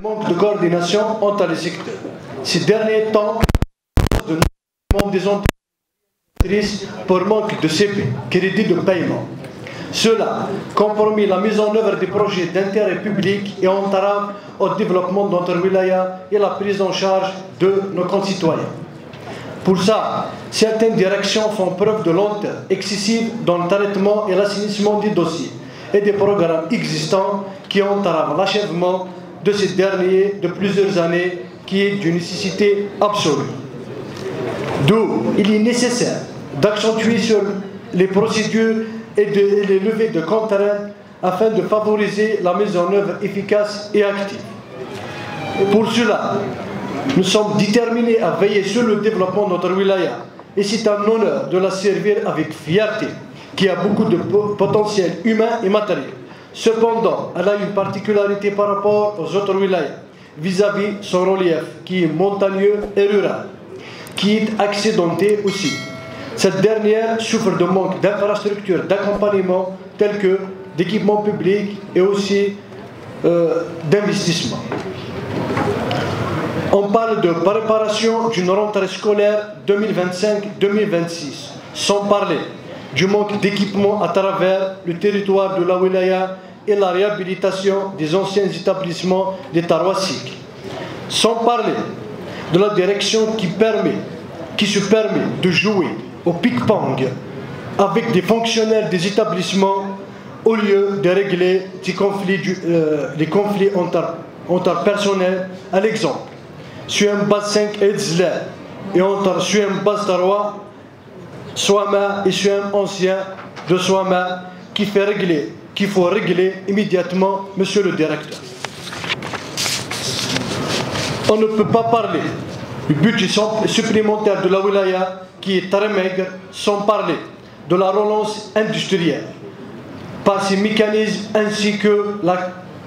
manque de coordination entre les secteurs. Ces derniers temps, de des entreprises pour manque de CP, crédit de paiement. Cela compromet la mise en œuvre des projets d'intérêt public et entrave au développement de notre wilaya et la prise en charge de nos concitoyens. Pour ça, certaines directions font preuve de lenteur excessive dans le traitement et l'assainissement des dossiers et des programmes existants qui entravent l'achèvement de ces derniers de plusieurs années, qui est d'une nécessité absolue. D'où il est nécessaire d'accentuer sur les procédures et les levées de contraintes afin de favoriser la mise en œuvre efficace et active. Pour cela, nous sommes déterminés à veiller sur le développement de notre wilaya et c'est un honneur de la servir avec fierté, qui a beaucoup de potentiel humain et matériel. Cependant, elle a une particularité par rapport aux autres wilayas vis-à-vis son relief qui est montagneux et rural, qui est accidenté aussi. Cette dernière souffre de manque d'infrastructures d'accompagnement telles que d'équipements publics et aussi d'investissement. On parle de préparation d'une rentrée scolaire 2025-2026, sans parler du manque d'équipement à travers le territoire de la wilaya et la réhabilitation des anciens établissements des Tarouassiques. Sans parler de la direction qui se permet de jouer au ping-pong avec des fonctionnaires des établissements au lieu de régler les conflits entre personnels. À l'exemple, sur un base 5 Edzler et entre sur un base 3 Soama et sur un ancien de Soama qu'il faut régler immédiatement, monsieur le directeur. On ne peut pas parler du budget supplémentaire de la wilaya qui est très maigre, sans parler de la relance industrielle par ces mécanismes ainsi que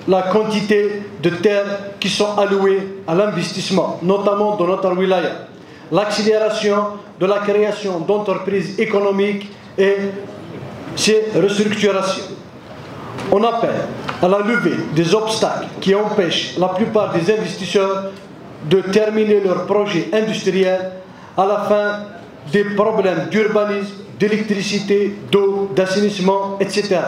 la quantité de terres qui sont allouées à l'investissement, notamment dans notre wilaya, l'accélération de la création d'entreprises économiques et ces restructurations. On appelle à la levée des obstacles qui empêchent la plupart des investisseurs de terminer leurs projets industriels à la fin des problèmes d'urbanisme, d'électricité, d'eau, d'assainissement, etc.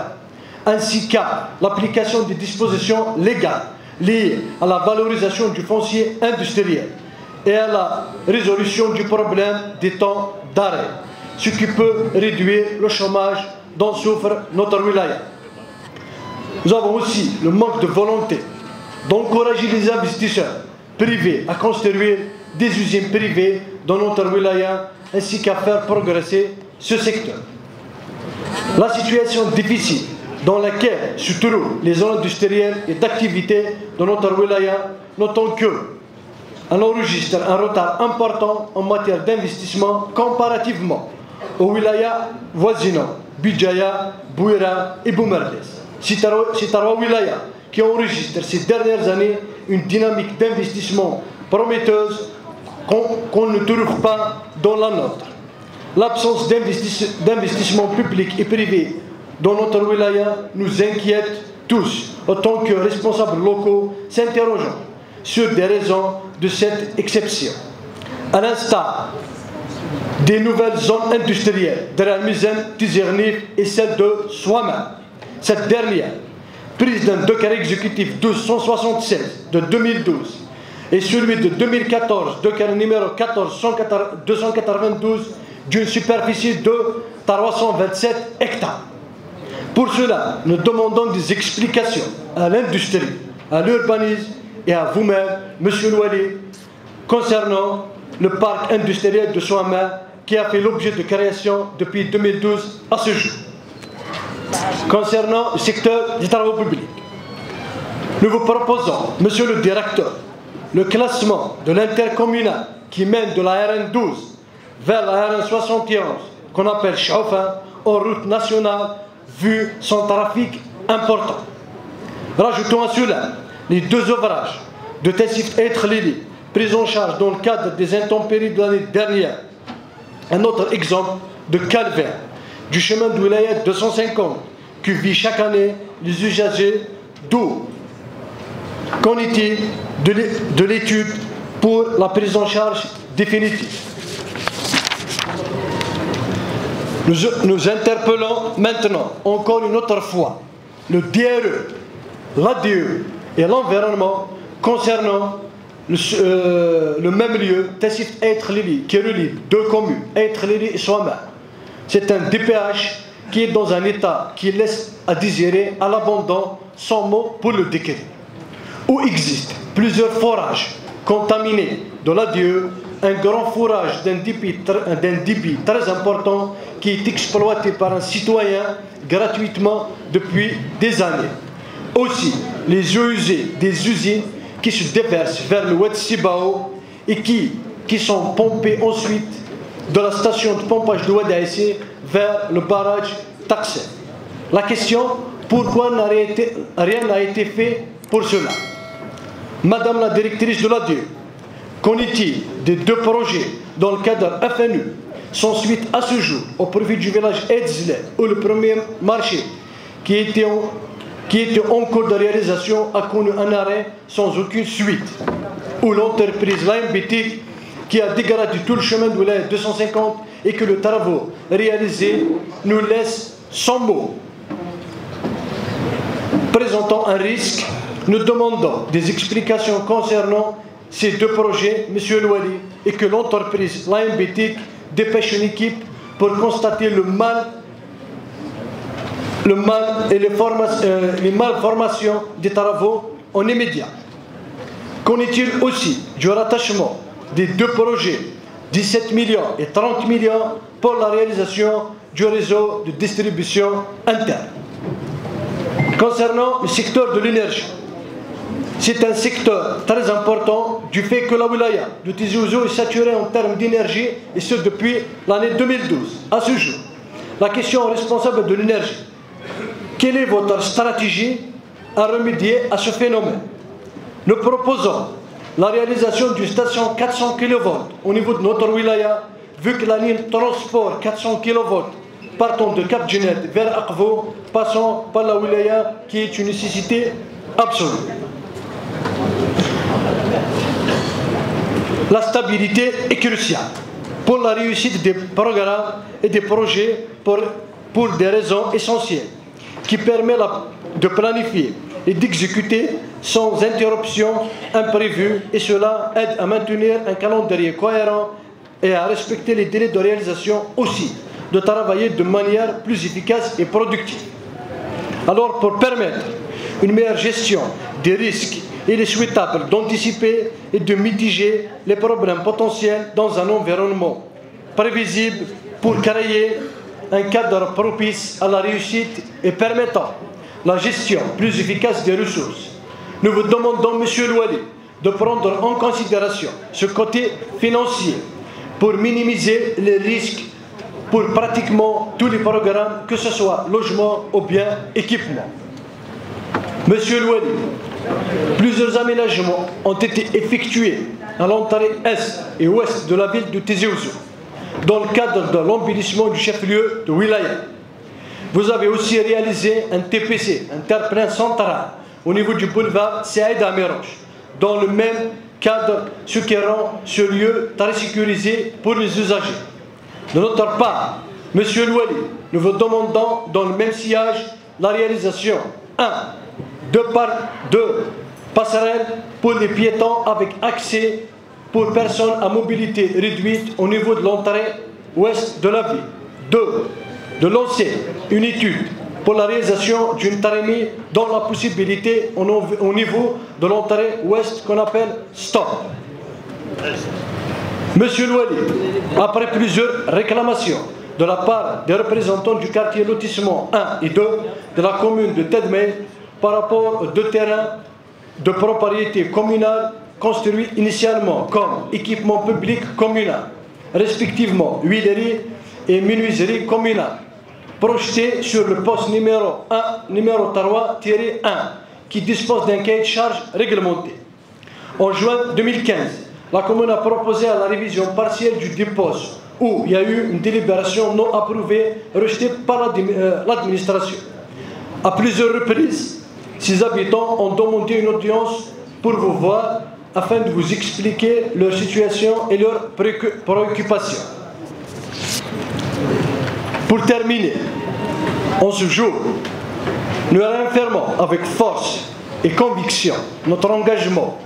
Ainsi qu'à l'application des dispositions légales liées à la valorisation du foncier industriel et à la résolution du problème des temps d'arrêt, ce qui peut réduire le chômage dont souffre notre wilaya. Nous avons aussi le manque de volonté d'encourager les investisseurs privés à construire des usines privées dans notre wilaya ainsi qu'à faire progresser ce secteur. La situation difficile dans laquelle se trouvent les zones industrielles et d'activité de notre wilaya, notons qu'elle enregistre un retard important en matière d'investissement comparativement aux wilayas voisinants, Bidjaya, Bouira et Boumerdes. C'est trois wilayas qui enregistrent ces dernières années une dynamique d'investissement prometteuse qu'on ne trouve pas dans la nôtre. L'absence d'investissement public et privé dans notre wilaya nous inquiète tous, autant que responsables locaux s'interrogeant sur des raisons de cette exception. À l'instar des nouvelles zones industrielles de Ramizan, Tizernif et celle de Soama. Cette dernière, prise d'un décret exécutif 1276 de 2012 et celui de 2014, décret numéro 14292 d'une superficie de 327 hectares. Pour cela, nous demandons des explications à l'industrie, à l'urbanisme et à vous-même, monsieur Louali, concernant le parc industriel de Soama qui a fait l'objet de création depuis 2012 à ce jour. Concernant le secteur des travaux publics, nous vous proposons, monsieur le directeur, le classement de l'intercommunal qui mène de la RN12 vers la RN71, qu'on appelle Chauffa, en route nationale, vu son trafic important. Rajoutons à cela les deux ouvrages de Tessif et Khlili, pris en charge dans le cadre des intempéries de l'année dernière. Un autre exemple de calvaire du chemin de Wilayat 250 qui vit chaque année les usagers d'eau. Qu'en est-il de l'étude pour la prise en charge définitive? Nous interpellons maintenant, encore une autre fois, le DRE, l'ADE et l'environnement concernant le même lieu, Tessif Eithlili, qui relie deux communes, Eithlili et Souamer. C'est un DPH qui est dans un état qui laisse à désirer à l'abandon, sans mot pour le décrire. Où existent plusieurs forages contaminés de l'ADE, un grand forage d'un débit très important qui est exploité par un citoyen gratuitement depuis des années. Aussi, les eaux usées des usines qui se déversent vers le Oued Sibao et qui sont pompées ensuite de la station de pompage de Oued Aïssé vers le barrage Taxé. La question, pourquoi rien n'a été fait pour cela? Madame la directrice de l'ADE, qu'en est-il des deux projets dans le cadre FNU sans suite à ce jour au profit du village Edzle où le premier marché qui était en cours de réalisation a connu un arrêt sans aucune suite, où l'entreprise LAMBT qui a dégradé tout le chemin de la 250 et que les travaux réalisés nous laissent sans mots. Présentant un risque, nous demandons des explications concernant ces deux projets, M. Louali, et que l'entreprise LAMBT dépêche une équipe pour constater le mal et les malformations des travaux en immédiat. Qu'en est-il aussi du rattachement des deux projets, 17 millions et 30 millions pour la réalisation du réseau de distribution interne? Concernant le secteur de l'énergie, c'est un secteur très important du fait que la wilaya de Tizi Ouzou est saturée en termes d'énergie et ce depuis l'année 2012. À ce jour, la question responsable de l'énergie, quelle est votre stratégie à remédier à ce phénomène? Nous proposons la réalisation d'une station 400 kV au niveau de notre wilaya, vu que la ligne transport 400 kV partant de Cap Djenet vers Akvo, passant par la wilaya qui est une nécessité absolue. La stabilité est cruciale pour la réussite des programmes et des projets pour des raisons essentielles qui permettent de planifier et d'exécuter sans interruption imprévue et cela aide à maintenir un calendrier cohérent et à respecter les délais de réalisation aussi, de travailler de manière plus efficace et productive. Alors pour permettre une meilleure gestion des risques, il est souhaitable d'anticiper et de mitiger les problèmes potentiels dans un environnement prévisible pour créer un cadre propice à la réussite et permettant la gestion plus efficace des ressources. Nous vous demandons, M. Louali, de prendre en considération ce côté financier pour minimiser les risques pour pratiquement tous les programmes, que ce soit logement ou bien équipement. M. Louali, plusieurs aménagements ont été effectués à l'entrée est et ouest de la ville de Tizi Ouzou, dans le cadre de l'embellissement du chef-lieu de Wilaya. Vous avez aussi réalisé un TPC, un terre-plein central, au niveau du boulevard Saïd Amiroche, dans le même cadre, ce qui rend ce lieu très sécurisé pour les usagers. De notre part, M. Louali, nous vous demandons dans le même sillage la réalisation 2 passerelles pour les piétons avec accès pour personnes à mobilité réduite au niveau de l'entrée ouest de la ville. 2. De lancer une étude pour la réalisation d'une tarémie dans la possibilité au niveau de l'entrée ouest qu'on appelle stop. Monsieur Louali, après plusieurs réclamations de la part des représentants du quartier lotissement 1 et 2 de la commune de Tedmey par rapport aux 2 terrains de propriété communale construits initialement comme équipement public communal, respectivement huilerie et menuiserie communale, projetés sur le poste numéro 3-1 qui dispose d'un cahier de charge réglementé. En juin 2015, la commune a procédé à la révision partielle du dépôt où il y a eu une délibération non approuvée rejetée par l'administration. À plusieurs reprises, ces habitants ont demandé une audience pour vous voir afin de vous expliquer leur situation et leurs préoccupations. Pour terminer, en ce jour, nous réaffirmons avec force et conviction notre engagement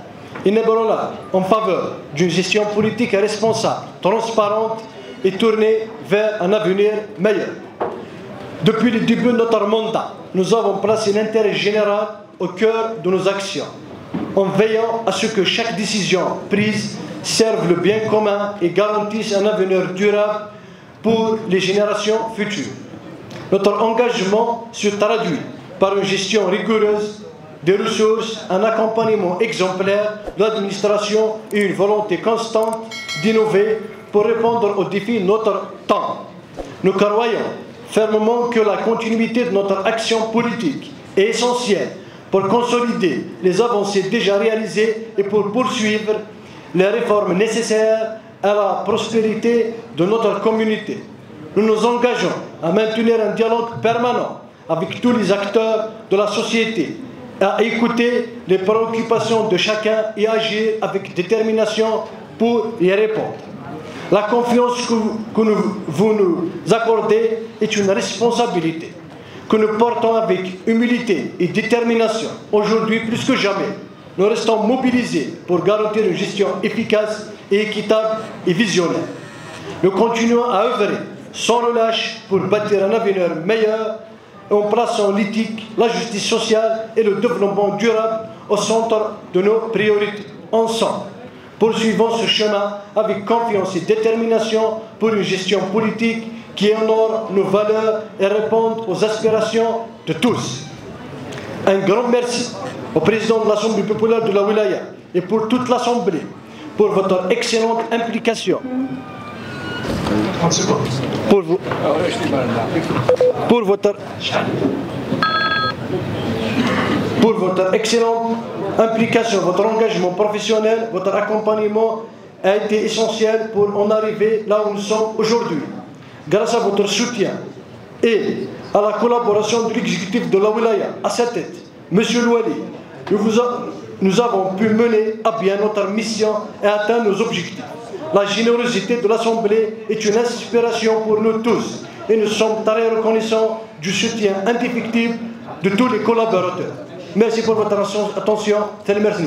inébranlable en faveur d'une gestion politique responsable, transparente et tournée vers un avenir meilleur. Depuis le début de notre mandat, nous avons placé l'intérêt général au cœur de nos actions, en veillant à ce que chaque décision prise serve le bien commun et garantisse un avenir durable pour les générations futures. Notre engagement se traduit par une gestion rigoureuse des ressources, un accompagnement exemplaire de l'administration et une volonté constante d'innover pour répondre aux défis de notre temps. Nous croyons fermement que la continuité de notre action politique est essentielle pour consolider les avancées déjà réalisées et pour poursuivre les réformes nécessaires à la prospérité de notre communauté. Nous nous engageons à maintenir un dialogue permanent avec tous les acteurs de la société, à écouter les préoccupations de chacun et agir avec détermination pour y répondre. La confiance que vous nous accordez est une responsabilité que nous portons avec humilité et détermination. Aujourd'hui, plus que jamais, nous restons mobilisés pour garantir une gestion efficace et équitable et visionnaire. Nous continuons à œuvrer sans relâche pour bâtir un avenir meilleur en plaçant l'éthique, la justice sociale et le développement durable au centre de nos priorités. Ensemble, poursuivons ce chemin avec confiance et détermination pour une gestion politique qui honore nos valeurs et réponde aux aspirations de tous. Un grand merci au président de l'Assemblée populaire de la Wilaya et pour toute l'Assemblée pour votre excellente implication. Pour votre excellente implication, votre engagement professionnel, votre accompagnement a été essentiel pour en arriver là où nous sommes aujourd'hui. Grâce à votre soutien et à la collaboration de l'exécutif de la Wilaya, à sa tête, M. Louali, nous avons pu mener à bien notre mission et atteindre nos objectifs. La générosité de l'Assemblée est une inspiration pour nous tous et nous sommes très reconnaissants du soutien indéfectible de tous les collaborateurs. Merci pour votre attention. Merci.